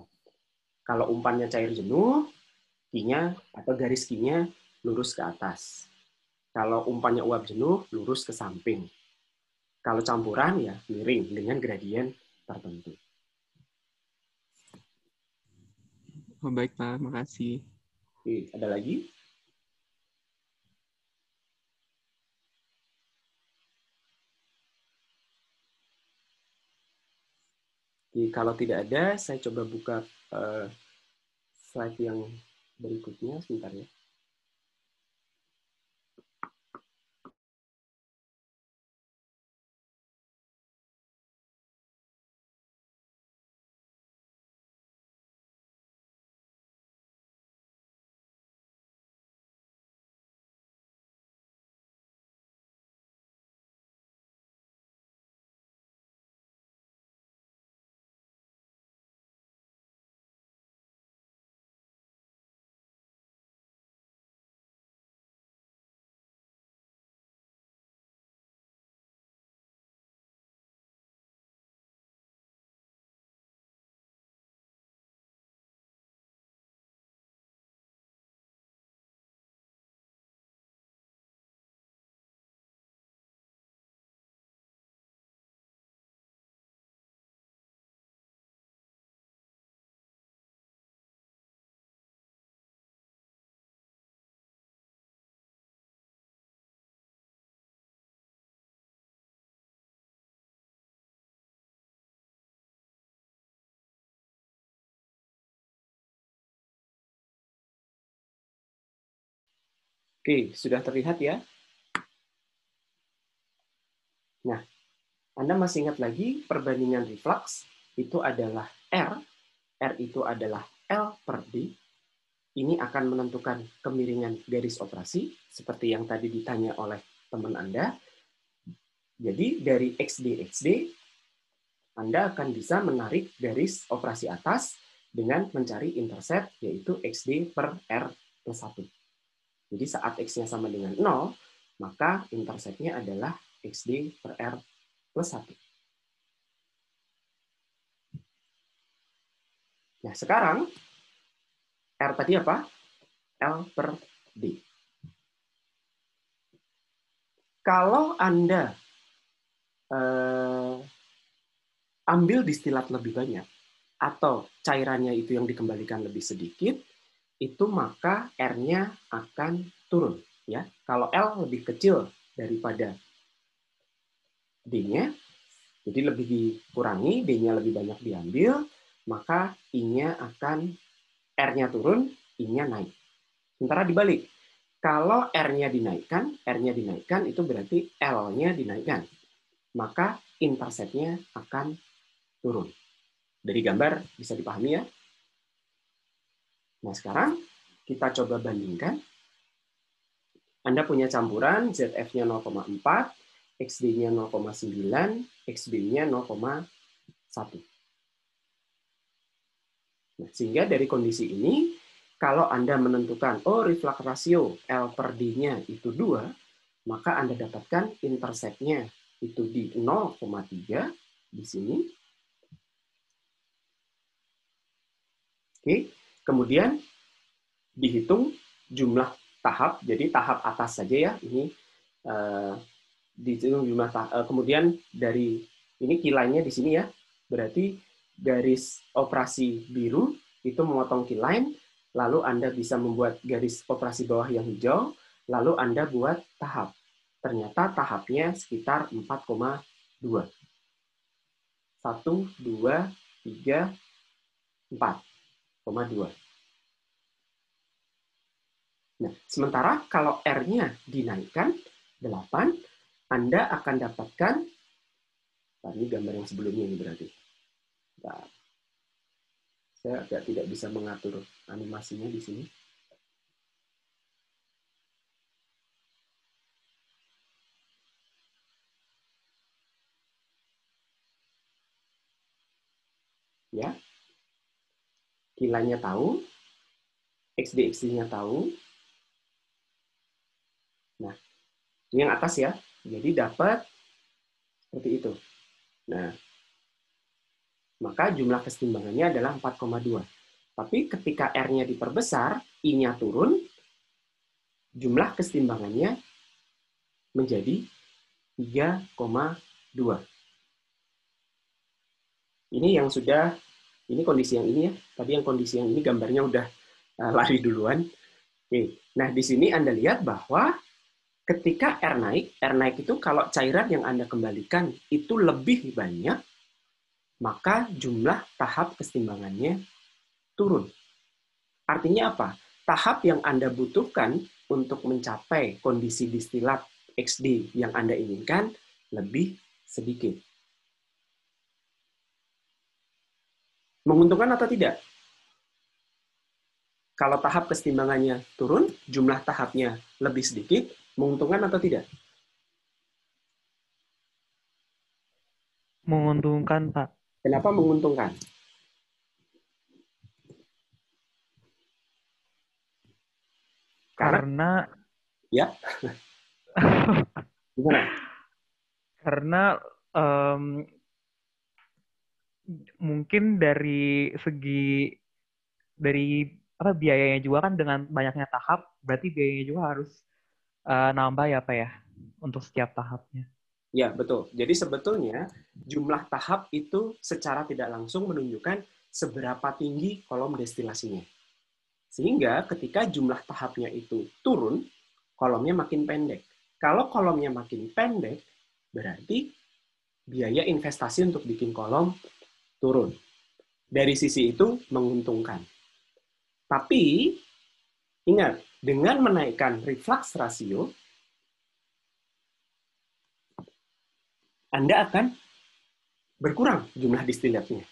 Kalau umpannya cair jenuh, Q-nya atau garis Q-nya lurus ke atas. Kalau umpannya uap jenuh, lurus ke samping. Kalau campuran ya miring dengan gradien tertentu. Oh, baik, Pak. Makasih. Oke, ada lagi? Oke, kalau tidak ada, saya coba buka slide yang berikutnya. Sebentar ya. Oke, sudah terlihat ya? Nah, Anda masih ingat lagi perbandingan reflux itu adalah R itu adalah L per D. Ini akan menentukan kemiringan garis operasi, seperti yang tadi ditanya oleh teman Anda. Jadi dari XD, Anda akan bisa menarik garis operasi atas dengan mencari intercept, yaitu XD per R plus 1. Jadi saat X-nya sama dengan 0, maka intercept-nya adalah XD per R plus 1. Nah, sekarang R tadi apa? L per D. Kalau Anda ambil distilat lebih banyak, atau cairannya itu yang dikembalikan lebih sedikit, itu maka R-nya akan turun. Ya, kalau L lebih kecil daripada D-nya, jadi lebih dikurangi, D-nya lebih banyak diambil, maka I-nya akan R-nya turun, I-nya naik. Sementara dibalik, kalau R-nya dinaikkan itu berarti L-nya dinaikkan. Maka intercept-nya akan turun. Dari gambar bisa dipahami ya. Nah, sekarang kita coba bandingkan. Anda punya campuran ZF-nya 0,4, XD-nya 0,9, XB-nya 0,1. Nah, sehingga dari kondisi ini, kalau Anda menentukan, reflux rasio L per D-nya itu 2, maka Anda dapatkan intercept-nya itu di 0,3 di sini. Oke, kemudian dihitung jumlah tahap, jadi tahap atas saja ya, ini dihitung jumlah tahap, kemudian dari ini key-line-nya di sini ya, berarti garis operasi biru itu memotong key-line, lalu Anda bisa membuat garis operasi bawah yang hijau, lalu Anda buat tahap. Ternyata tahapnya sekitar 4,2. 1, 2, 3, 4,2. Nah, sementara kalau R-nya dinaikkan 8, Anda akan dapatkan, ini gambar yang sebelumnya ini berarti. Nah, saya agak tidak bisa mengatur animasinya di sini. Ya, kilanya tahu, XD-XD-nya tahu. Nah, ini yang atas ya. Jadi dapat seperti itu. Nah, maka jumlah kesetimbangannya adalah 4,2. Tapi ketika R-nya diperbesar, I-nya turun, jumlah kesetimbangannya menjadi 3,2. Ini yang sudah, ini kondisi yang ini ya. Tadi yang kondisi yang ini gambarnya udah lari duluan. Oke. Nah, di sini Anda lihat bahwa ketika R naik itu kalau cairan yang Anda kembalikan itu lebih banyak, maka jumlah tahap kesetimbangannya turun. Artinya apa? Tahap yang Anda butuhkan untuk mencapai kondisi distilat XD yang Anda inginkan lebih sedikit. Menguntungkan atau tidak? Kalau tahap kesetimbangannya turun, jumlah tahapnya lebih sedikit, menguntungkan atau tidak? Menguntungkan, Pak. Kenapa menguntungkan? Karena ya. Gimana? Karena mungkin dari segi biayanya juga kan dengan banyaknya tahap, berarti biayanya juga harus nambah ya Pak ya untuk setiap tahapnya. Ya, betul. Jadi sebetulnya jumlah tahap itu secara tidak langsung menunjukkan seberapa tinggi kolom destilasinya. Sehingga ketika jumlah tahapnya itu turun, kolomnya makin pendek. Kalau kolomnya makin pendek, berarti biaya investasi untuk bikin kolom turun. Dari sisi itu menguntungkan. Tapi, ingat, dengan menaikkan reflux rasio, Anda akan berkurang jumlah distilatnya.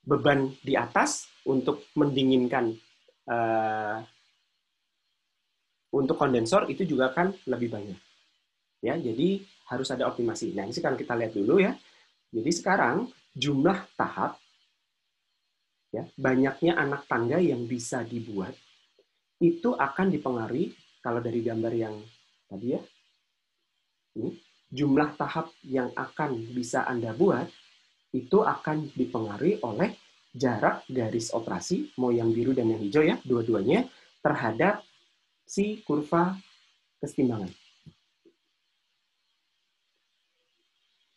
Beban di atas untuk mendinginkan untuk kondensor itu juga akan lebih banyak. Ya, jadi harus ada optimasi. Nah, ini sekarang kita lihat dulu ya. Jadi sekarang jumlah tahap, ya, banyaknya anak tangga yang bisa dibuat itu akan dipengaruhi kalau dari gambar yang tadi ya. Ini, jumlah tahap yang akan bisa Anda buat itu akan dipengaruhi oleh jarak garis operasi, mau yang biru dan yang hijau ya, dua-duanya terhadap si kurva kesetimbangan.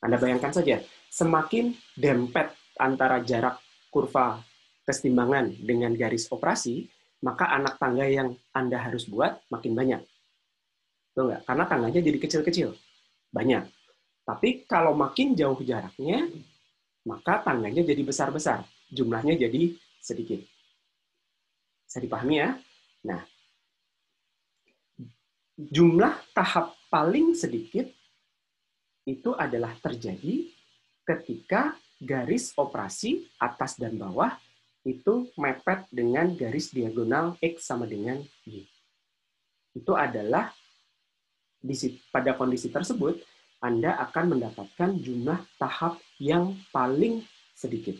Anda bayangkan saja, semakin dempet antara jarak kurva kesetimbangan dengan garis operasi, maka anak tangga yang Anda harus buat makin banyak. Betul nggak? Karena tangganya jadi kecil-kecil. Banyak. Tapi kalau makin jauh jaraknya, maka tangganya jadi besar-besar. Jumlahnya jadi sedikit. Bisa dipahami ya? Nah, jumlah tahap paling sedikit itu adalah terjadi ketika garis operasi atas dan bawah itu mepet dengan garis diagonal X sama dengan Y. Itu adalah pada kondisi tersebut, Anda akan mendapatkan jumlah tahap yang paling sedikit.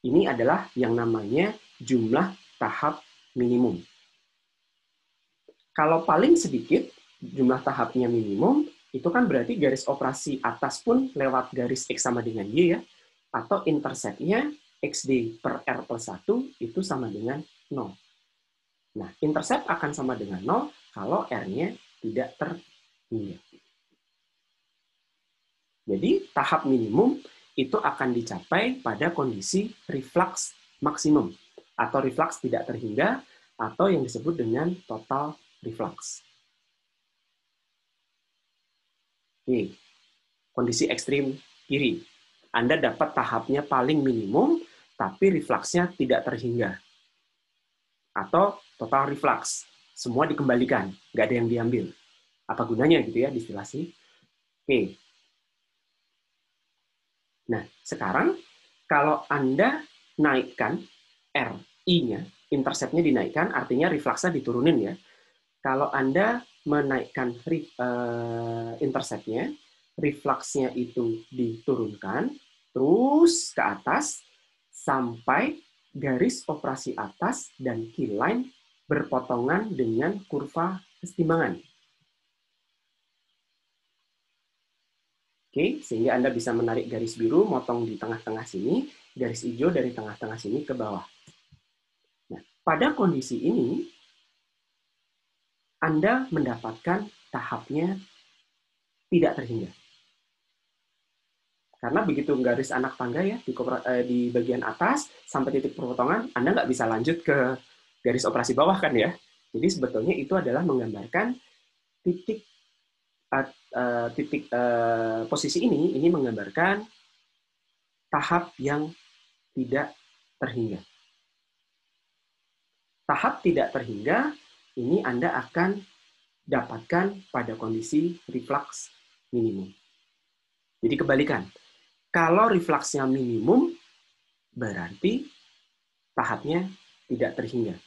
Ini adalah yang namanya jumlah tahap minimum. Kalau paling sedikit, jumlah tahapnya minimum, itu kan berarti garis operasi atas pun lewat garis X sama dengan Y ya, atau interceptnya XD per R plus 1 itu sama dengan 0. Nah, intercept akan sama dengan 0 kalau R-nya tidak terhingga. Jadi, tahap minimum itu akan dicapai pada kondisi reflux maksimum, atau reflux tidak terhingga, atau yang disebut dengan total reflux. Oke, kondisi ekstrim kiri. Anda dapat tahapnya paling minimum, tapi refluxnya tidak terhingga. Atau total reflux. Semua dikembalikan, nggak ada yang diambil. Apa gunanya gitu ya distilasi? Oke. Nah, sekarang kalau Anda naikkan RI-nya, interceptnya dinaikkan, artinya refluxnya diturunin ya. Kalau Anda menaikkan interceptnya, refluxnya itu diturunkan, terus ke atas, sampai garis operasi atas dan keyline berpotongan dengan kurva kesetimbangan. Oke, sehingga Anda bisa menarik garis biru, motong di tengah-tengah sini, garis hijau dari tengah-tengah sini ke bawah. Nah, pada kondisi ini, Anda mendapatkan tahapnya tidak terhingga. Karena begitu garis anak tangga ya, di bagian atas, sampai titik perpotongan, Anda nggak bisa lanjut ke garis operasi bawah kan ya. Jadi sebetulnya itu adalah menggambarkan posisi ini menggambarkan tahap yang tidak terhingga. Tahap tidak terhingga ini Anda akan dapatkan pada kondisi reflux minimum. Jadi kebalikan. Kalau refluxnya minimum, berarti tahapnya tidak terhingga.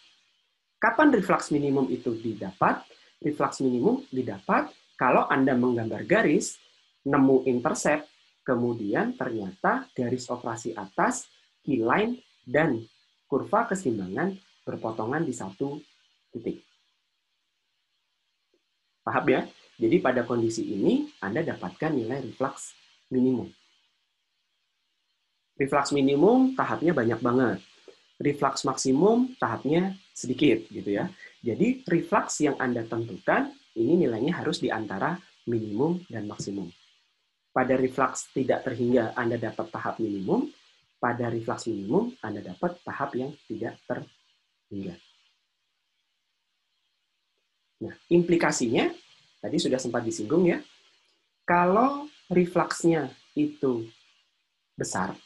Kapan reflux minimum itu didapat? Reflux minimum didapat kalau Anda menggambar garis, nemu intercept, kemudian ternyata garis operasi atas, keyline, dan kurva kesetimbangan berpotongan di satu titik. Paham ya? Jadi pada kondisi ini, Anda dapatkan nilai reflux minimum. Reflux minimum tahapnya banyak banget. Reflux maksimum tahapnya sedikit gitu ya. Jadi reflux yang Anda tentukan ini nilainya harus di antara minimum dan maksimum. Pada reflux tidak terhingga Anda dapat tahap minimum, pada reflux minimum Anda dapat tahap yang tidak terhingga. Nah, implikasinya tadi sudah sempat disinggung ya. Kalau refluxnya itu besar,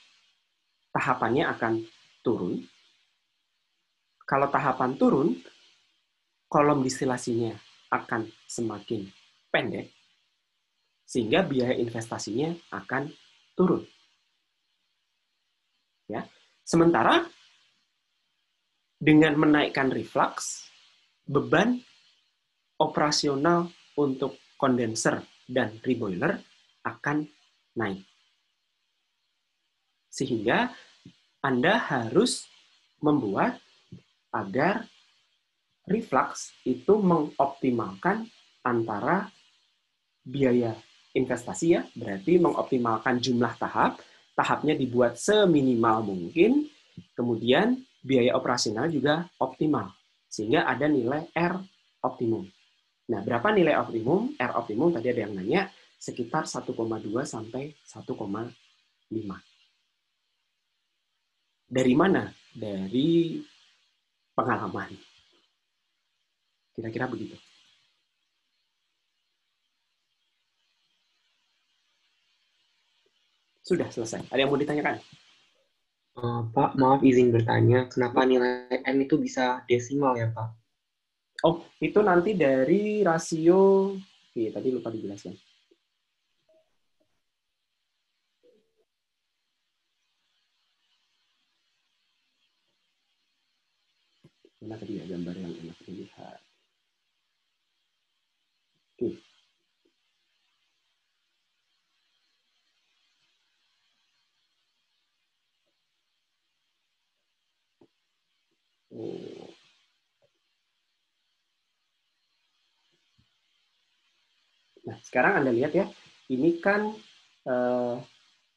tahapannya akan turun. Kalau tahapan turun, kolom distilasinya akan semakin pendek, sehingga biaya investasinya akan turun. Ya. Sementara dengan menaikkan reflux, beban operasional untuk kondenser dan reboiler akan naik. Sehingga Anda harus membuat agar reflux itu mengoptimalkan antara biaya investasi ya, berarti mengoptimalkan jumlah tahapnya dibuat seminimal mungkin, kemudian biaya operasional juga optimal, sehingga ada nilai R optimum. Nah, berapa nilai optimum? R optimum tadi ada yang nanya, sekitar 1,2 sampai 1,5. Dari mana? Dari pengalaman. Kira-kira begitu. Sudah selesai. Ada yang mau ditanyakan? Pak, maaf izin bertanya, kenapa nilai N itu bisa desimal ya, Pak? Oh, itu nanti dari rasio, tadi lupa dijelaskan. Mana tadi ya gambar yang enak dilihat. Oke. Oh. Nah, sekarang Anda lihat ya, ini kan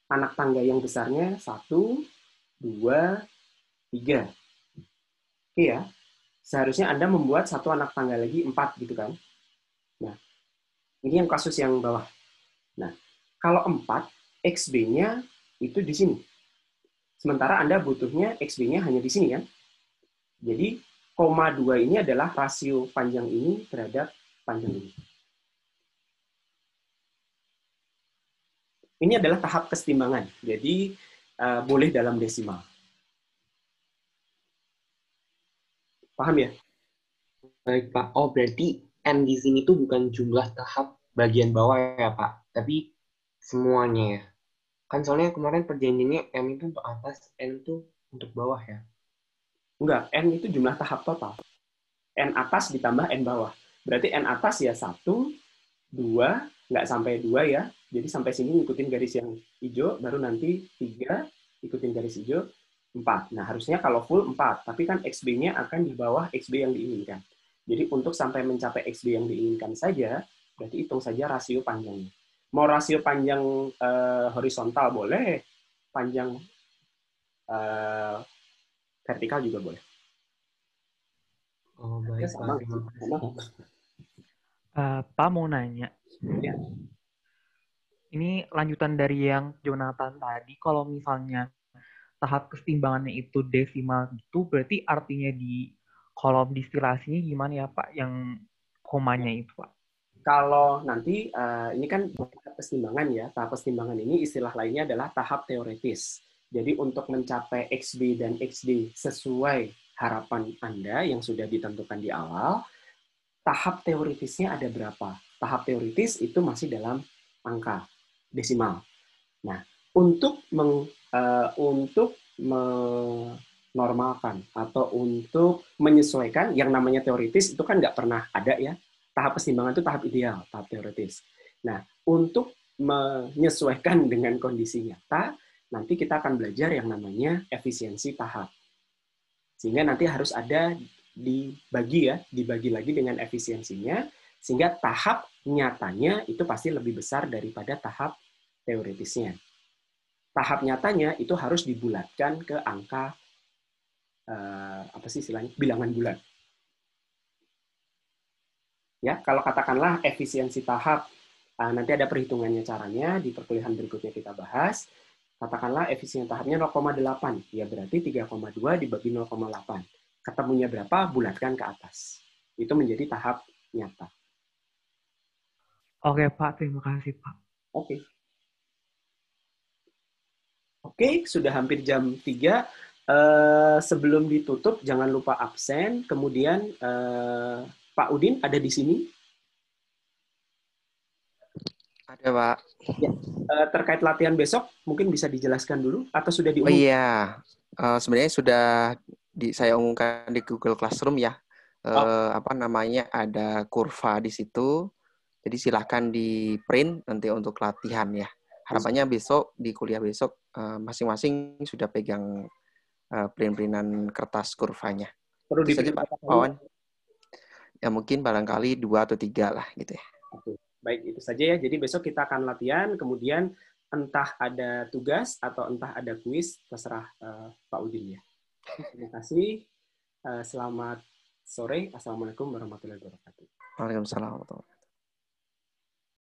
anak tangga yang besarnya 1, 2, 3. Oke ya, seharusnya Anda membuat satu anak tangga lagi 4 gitu kan. Nah, ini yang kasus yang bawah. Nah, kalau 4, XB-nya itu di sini. Sementara Anda butuhnya XB-nya hanya di sini kan. Jadi, koma 2 ini adalah rasio panjang ini terhadap panjang ini. Ini adalah tahap kesetimbangan, jadi boleh dalam desimal. Paham ya? Baik, Pak. Oh, berarti N di sini tuh bukan jumlah tahap bagian bawah ya, Pak, tapi semuanya ya. Kan soalnya kemarin perjanjiannya M itu untuk atas, N itu untuk bawah ya. Enggak, N itu jumlah tahap total. N atas ditambah N bawah. Berarti N atas ya 1, 2, nggak sampai 2 ya. Jadi sampai sini ngikutin garis yang hijau, baru nanti 3, ikutin garis hijau, 4. Nah, harusnya kalau full 4, tapi kan XB-nya akan di bawah XB yang diinginkan. Jadi untuk sampai mencapai XB yang diinginkan saja, berarti hitung saja rasio panjangnya. Mau rasio panjang horizontal boleh, panjang vertikal juga boleh. Oh, baik, Ya, sama. Pak mau nanya. Ya. Ini lanjutan dari yang Jonathan tadi, kalau misalnya tahap kesetimbangannya itu desimal gitu, berarti artinya di kolom distilasinya gimana ya Pak, yang komanya itu Pak? Kalau nanti, ini kan tahap kesetimbangan ya, tahap kesetimbangan ini istilah lainnya adalah tahap teoritis. Jadi untuk mencapai XB dan XD sesuai harapan Anda yang sudah ditentukan di awal, tahap teoritisnya ada berapa? Tahap teoritis itu masih dalam angka desimal. Nah, untuk menormalkan atau untuk menyesuaikan yang namanya teoritis itu kan nggak pernah ada ya. Tahap keseimbangan itu tahap ideal, tahap teoritis. Nah, untuk menyesuaikan dengan kondisi nyata, nanti kita akan belajar yang namanya efisiensi tahap. Sehingga nanti harus ada dibagi lagi dengan efisiensinya, sehingga tahap nyatanya itu pasti lebih besar daripada tahap teoritisnya. Tahap nyatanya itu harus dibulatkan ke angka apa sih istilahnya, bilangan bulat. Ya, kalau katakanlah efisiensi tahap, nanti ada perhitungannya caranya di perkuliahan berikutnya kita bahas. Katakanlah efisiensi tahapnya 0,8, ya berarti 3,2 dibagi 0,8. Ketemunya berapa, bulatkan ke atas. Itu menjadi tahap nyata. Oke Pak, terima kasih Pak. Oke. Oke, sudah hampir jam 3. Sebelum ditutup, jangan lupa absen. Kemudian Pak Udin ada di sini? Ada, Pak. Ya. Terkait latihan besok, mungkin bisa dijelaskan dulu atau sudah diumumkan? Oh iya, sebenarnya sudah saya umumkan di Google Classroom ya. Apa namanya, ada kurva di situ. Jadi silahkan di print nanti untuk latihan ya. Harapannya besok di kuliah besok masing-masing sudah pegang print-printan kertas kurvanya. Perlu itu saja Pak Wawan. Ya mungkin barangkali 2 atau 3 lah gitu ya. Oke. Baik, itu saja ya. Jadi besok kita akan latihan, kemudian entah ada tugas atau entah ada kuis, terserah Pak Udin ya. Terima kasih. Selamat sore. Assalamualaikum warahmatullahi wabarakatuh. Waalaikumsalam warahmatullahi wabarakatuh.